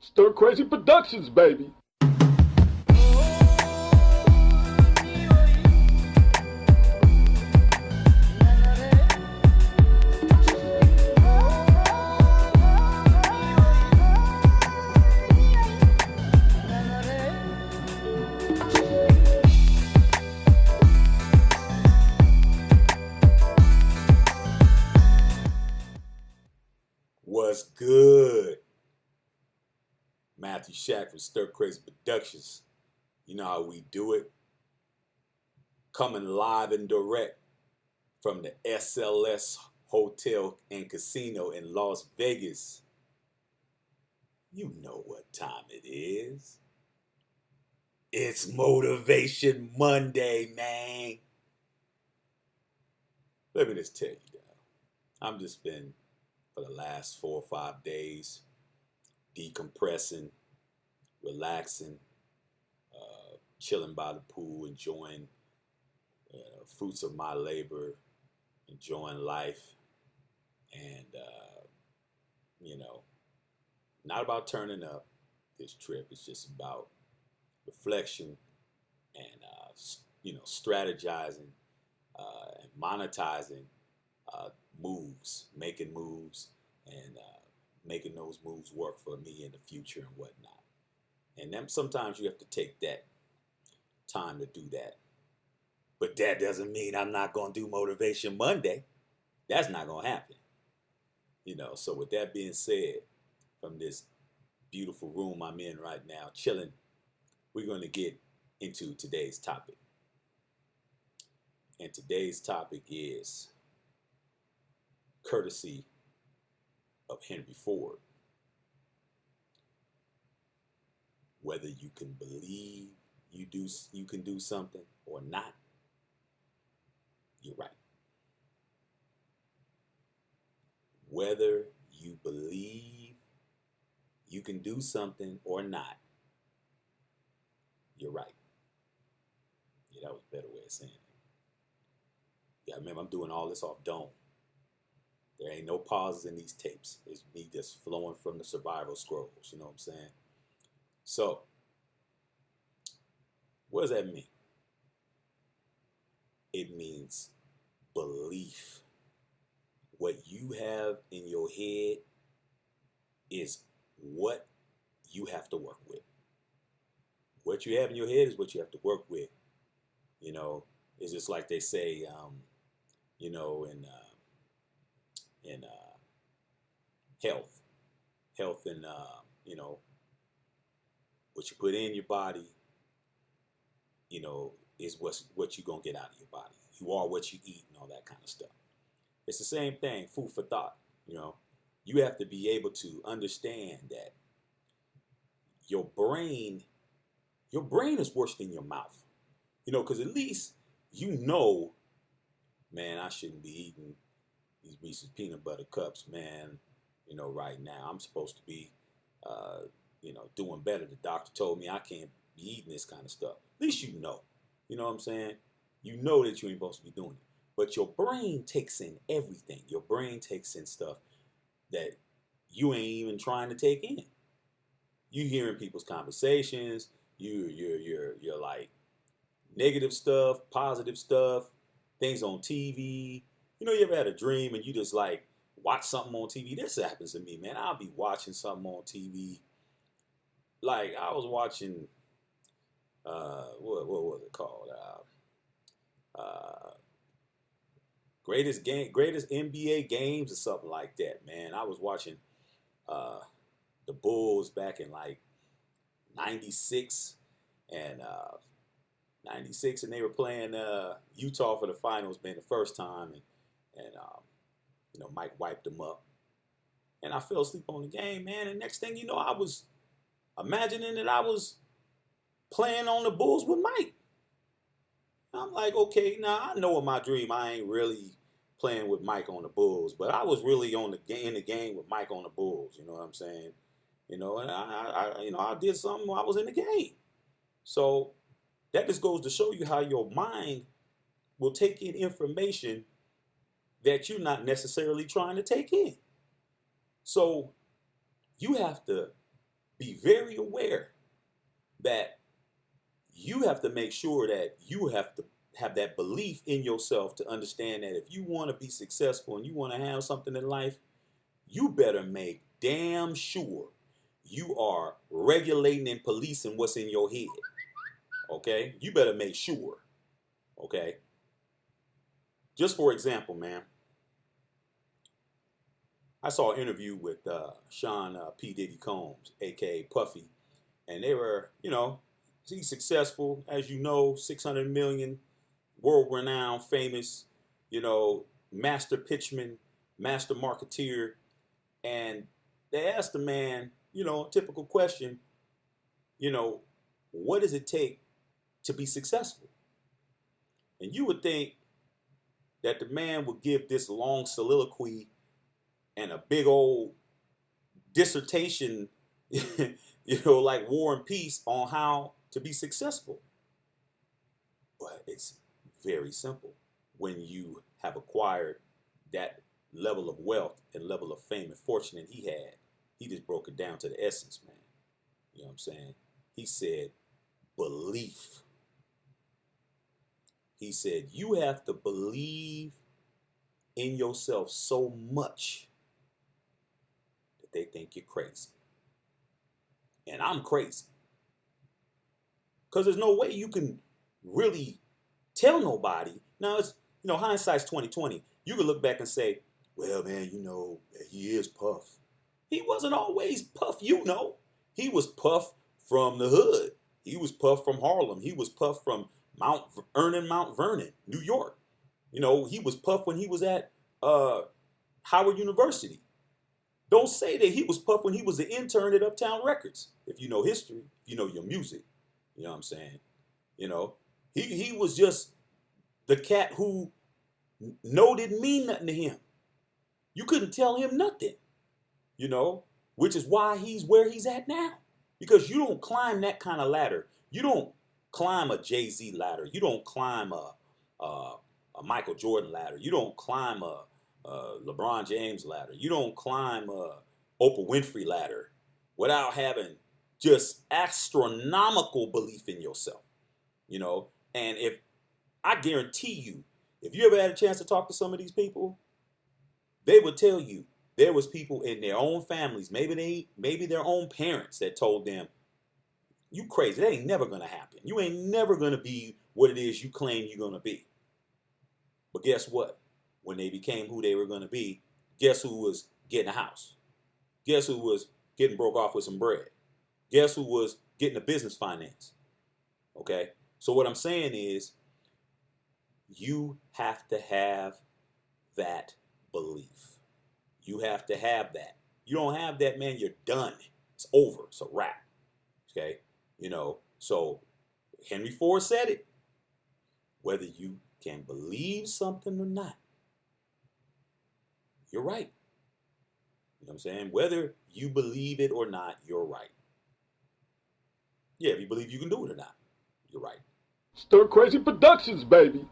Stir Crazy Productions, baby. What's good? Matthew Shack from Stir Crazy Productions. You know how we do it. Coming live and direct from the SLS Hotel and Casino in Las Vegas. You know what time it is. It's Motivation Monday, man. Let me just tell you, I'm just been for the last 4 or 5 days decompressing, relaxing, chilling by the pool, enjoying fruits of my labor, enjoying life, and not about turning up this trip. It's just about reflection and strategizing and monetizing making moves, and making those moves work for me in the future and whatnot. And then sometimes you have to take that time to do that. But that doesn't mean I'm not going to do Motivation Monday. That's not going to happen. So with that being said, from this beautiful room I'm in right now, chilling, we're going to get into today's topic. And today's topic is courtesy of Henry Ford. Whether you can believe you can do something or not, you're right. Whether you believe you can do something or not, you're right. Yeah, that was a better way of saying it. Yeah, remember, I'm doing all this off dome. There ain't no pauses in these tapes. It's me just flowing from the survival scrolls. You know what I'm saying? So, what does that mean? It means belief. What you have in your head is what you have to work with. What you have in your head is what you have to work with. It's just like they say, in health and what you put in your body, is what you're gonna get out of your body. You are what you eat and all that kind of stuff. It's the same thing, food for thought. You have to be able to understand that your brain is worse than your mouth. Because at least man, I shouldn't be eating these Reese's peanut butter cups, man. Right now I'm supposed to be, doing better. The doctor told me I can't be eating this kind of stuff. At least you know what I'm saying? You know that you ain't supposed to be doing it. But your brain takes in everything. Your brain takes in stuff that you ain't even trying to take in. You hearing people's conversations. You're like negative stuff, positive stuff, things on TV. You ever had a dream and you just like watch something on TV? This happens to me, man. I'll be watching something on TV. Like I was watching, what was it called? Greatest NBA games or something like that, man. I was watching the Bulls back in like 96 and 96, and they were playing Utah for the finals, man, the first time, and Mike wiped them up, and I fell asleep on the game, man. And next thing you know, I was imagining that I was playing on the Bulls with Mike. I'm like, okay, now I know in my dream I ain't really playing with Mike on the Bulls, but I was really in the game with Mike on the Bulls. You know what I'm saying? And I did something while I was in the game. So that just goes to show you how your mind will take in information that you're not necessarily trying to take in. So you have to be very aware that you have to make sure that you have to have that belief in yourself to understand that if you want to be successful and you want to have something in life, you better make damn sure you are regulating and policing what's in your head. Okay? You better make sure. Okay? Just for example, man, I saw an interview with Sean P. Diddy Combs, a.k.a. Puffy, and they were, he's successful, as you know, 600 million, world-renowned, famous, master pitchman, master marketeer, and they asked the man, typical question, what does it take to be successful? And you would think that the man would give this long soliloquy and a big old dissertation, like War and Peace on how to be successful. But it's very simple. When you have acquired that level of wealth and level of fame and fortune that he had, he just broke it down to the essence, man. You know what I'm saying? He said, belief. He said, you have to believe in yourself so much that they think you're crazy. And I'm crazy. Because there's no way you can really tell nobody. Now, it's, hindsight's 2020. You can look back and say, well, man, he is Puff. He wasn't always Puff, He was Puff from the hood. He was Puff from Harlem. He was Puff from Mount Vernon, New York. He was Puff when he was at Howard University. Don't say that he was Puff when he was an intern at Uptown Records. If you know history, if you know your music, you know what I'm saying? He was just the cat who no didn't mean nothing to him. You couldn't tell him nothing, which is why he's where he's at now. Because you don't climb that kind of ladder. You don't climb a Jay-Z ladder. You don't climb a Michael Jordan ladder. You don't climb a LeBron James ladder. You don't climb a Oprah Winfrey ladder without having just astronomical belief in yourself, And if I guarantee you, if you ever had a chance to talk to some of these people, they would tell you there was people in their own families, maybe their own parents that told them, you crazy, that ain't never gonna happen. You ain't never gonna be what it is you claim you're gonna be. But guess what? When they became who they were gonna be, guess who was getting a house? Guess who was getting broke off with some bread? Guess who was getting a business finance? Okay? So what I'm saying is, you have to have that belief. You have to have that. You don't have that, man, you're done. It's over. It's a wrap. Okay? So Henry Ford said it. Whether you can believe something or not, you're right. You know what I'm saying? Whether you believe it or not, you're right. Yeah, if you believe you can do it or not, you're right. Stir Crazy Productions, baby.